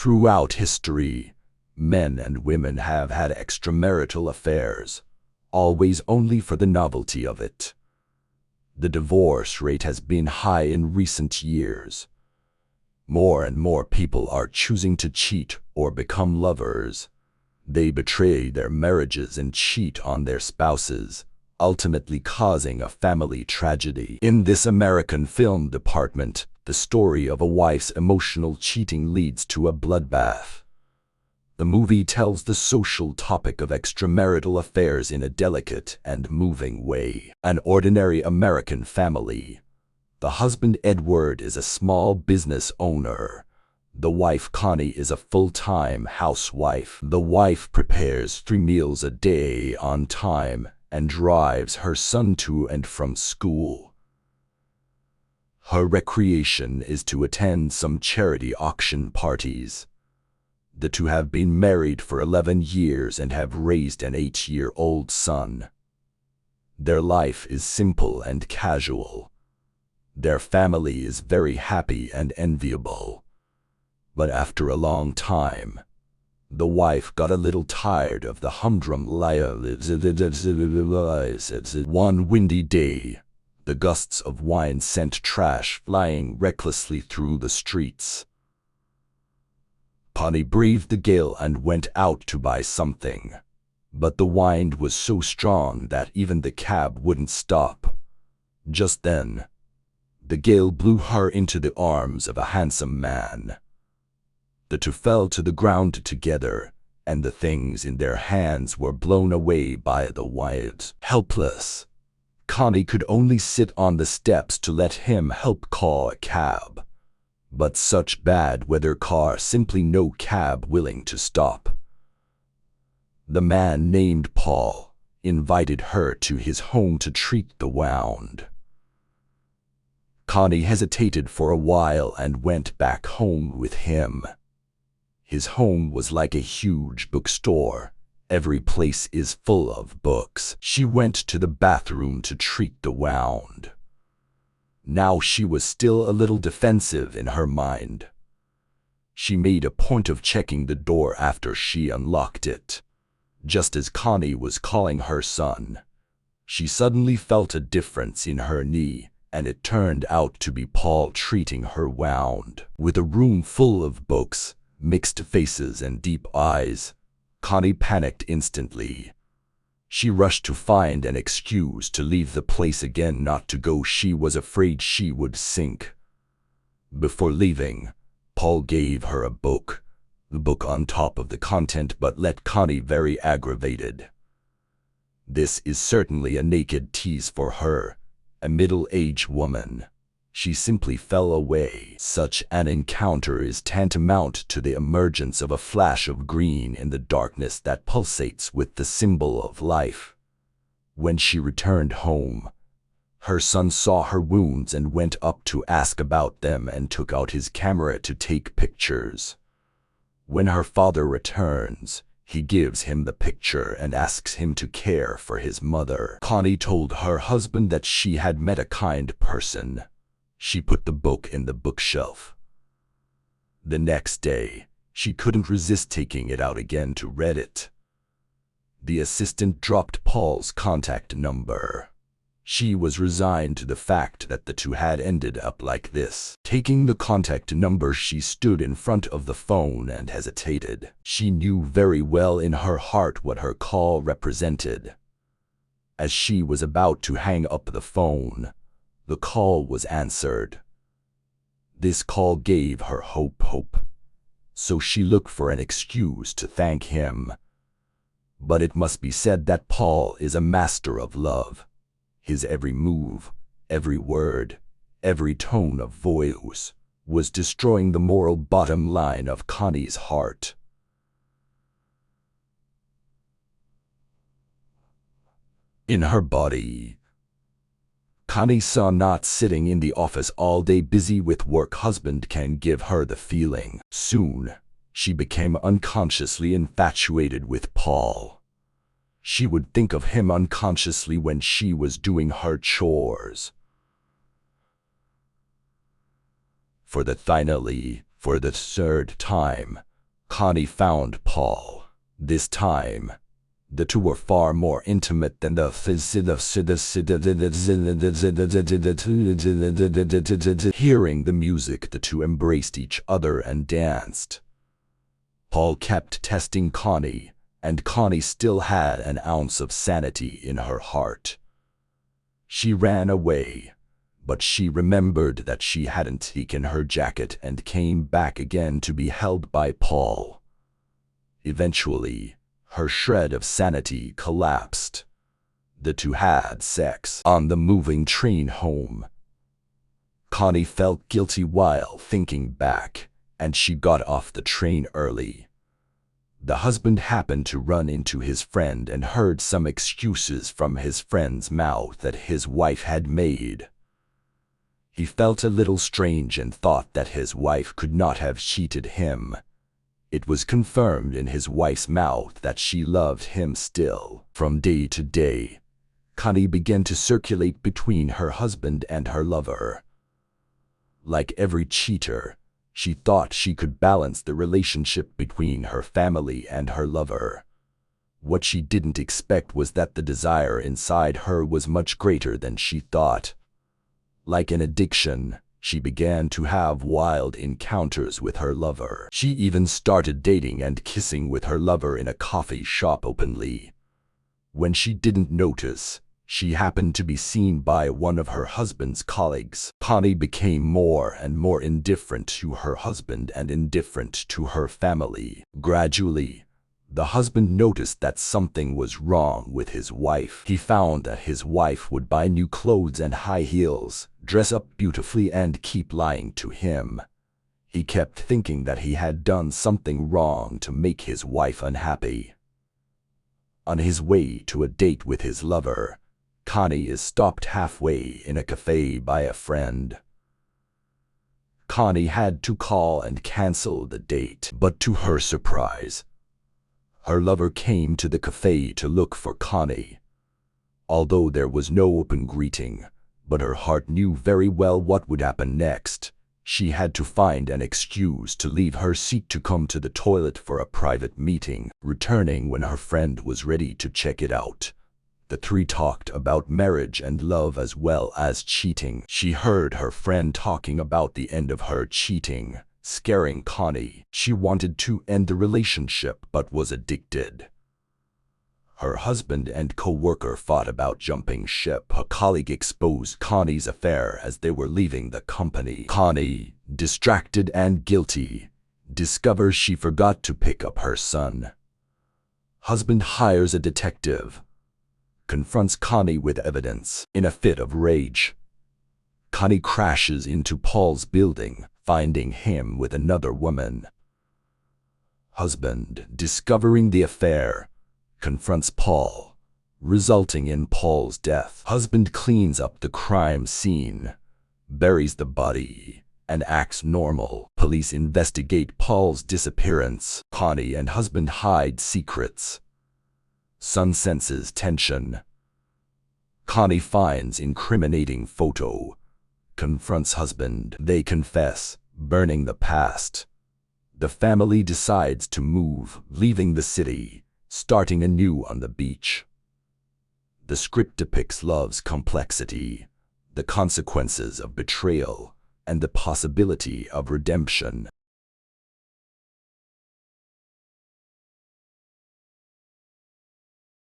Throughout history, men and women have had extramarital affairs, always only for the novelty of it. The divorce rate has been high in recent years. More and more people are choosing to cheat or become lovers. They betray their marriages and cheat on their spouses, ultimately causing a family tragedy. In this American film department, the story of a wife's emotional cheating leads to a bloodbath. The movie tells the social topic of extramarital affairs in a delicate and moving way. An ordinary American family. The husband Edward is a small business owner. The wife Connie is a full-time housewife. The wife prepares 3 meals a day on time and drives her son to and from school. Her recreation is to attend some charity auction parties. The two have been married for 11 years and have raised an 8-year-old son. Their life is simple and casual. Their family is very happy and enviable. But after a long time, the wife got a little tired of the humdrum lives. One windy day, the gusts of wine sent trash flying recklessly through the streets. Connie braved the gale and went out to buy something, but the wind was so strong that even the cab wouldn't stop. Just then, the gale blew her into the arms of a handsome man. The two fell to the ground together, and the things in their hands were blown away by the wind. Helpless, Connie could only sit on the steps to let him help call a cab. But such bad weather car, simply no cab willing to stop. The man named Paul invited her to his home to treat the wound. Connie hesitated for a while and went back home with him. His home was like a huge bookstore. Every place is full of books. She went to the bathroom to treat the wound. Now she was still a little defensive in her mind. She made a point of checking the door after she unlocked it. Just as Connie was calling her son, she suddenly felt a difference in her knee, and it turned out to be Paul treating her wound. With a room full of books, mixed faces and deep eyes, Connie panicked instantly. She rushed to find an excuse to leave the place again, not to go. She was afraid she would sink. Before leaving, Paul gave her a book, the book on top of the content, but left Connie very aggravated. This is certainly a naked tease for her, a middle-aged woman. She simply fell away. Such an encounter is tantamount to the emergence of a flash of green in the darkness that pulsates with the symbol of life. When she returned home, her son saw her wounds and went up to ask about them and took out his camera to take pictures. When her father returns, he gives him the picture and asks him to care for his mother. Connie told her husband that she had met a kind person. She put the book in the bookshelf. The next day, she couldn't resist taking it out again to read it. The assistant dropped Paul's contact number. She was resigned to the fact that the two had ended up like this. Taking the contact number, she stood in front of the phone and hesitated. She knew very well in her heart what her call represented. As she was about to hang up the phone, the call was answered. This call gave her hope. So she looked for an excuse to thank him. But it must be said that Paul is a master of love. His every move, every word, every tone of voice was destroying the moral bottom line of Connie's heart. In her body, Connie saw not sitting in the office all day busy with work. Husband can give her the feeling. Soon, she became unconsciously infatuated with Paul. She would think of him unconsciously when she was doing her chores. For the third time, Connie found Paul. This time, the two were far more intimate than hearing the music, the two embraced each other and danced. Paul kept testing Connie, and Connie still had an ounce of sanity in her heart. She ran away, but she remembered that she hadn't taken her jacket and came back again to be held by Paul. Eventually, her shred of sanity collapsed. The two had sex on the moving train home. Connie felt guilty while thinking back, and she got off the train early. The husband happened to run into his friend and heard some excuses from his friend's mouth that his wife had made. He felt a little strange and thought that his wife could not have cheated him. It was confirmed in his wife's mouth that she loved him still. From day to day, Connie began to circulate between her husband and her lover. Like every cheater, she thought she could balance the relationship between her family and her lover. What she didn't expect was that the desire inside her was much greater than she thought. Like an addiction, she began to have wild encounters with her lover. She even started dating and kissing with her lover in a coffee shop openly. When she didn't notice, she happened to be seen by one of her husband's colleagues. Connie became more and more indifferent to her husband and indifferent to her family. Gradually, the husband noticed that something was wrong with his wife. He found that his wife would buy new clothes and high heels, dress up beautifully, and keep lying to him. He kept thinking that he had done something wrong to make his wife unhappy. On his way to a date with his lover, Connie is stopped halfway in a cafe by a friend. Connie had to call and cancel the date, but to her surprise, her lover came to the cafe to look for Connie. Although there was no open greeting, but her heart knew very well what would happen next. She had to find an excuse to leave her seat to come to the toilet for a private meeting, returning when her friend was ready to check it out. The three talked about marriage and love as well as cheating. She heard her friend talking about the end of her cheating, scaring Connie. She wanted to end the relationship but was addicted. Her husband and co-worker fought about jumping ship. A colleague exposed Connie's affair as they were leaving the company. Connie, distracted and guilty, discovers she forgot to pick up her son. Husband hires a detective, confronts Connie with evidence. In a fit of rage, Connie crashes into Paul's building, finding him with another woman. Husband, discovering the affair, confronts Paul, resulting in Paul's death. Husband cleans up the crime scene, buries the body, and acts normal. Police investigate Paul's disappearance. Connie and husband hide secrets. Son senses tension. Connie finds incriminating photo, confronts husband. They confess, burning the past. The family decides to move, leaving the city, starting anew on the beach. The script depicts love's complexity, the consequences of betrayal, and the possibility of redemption.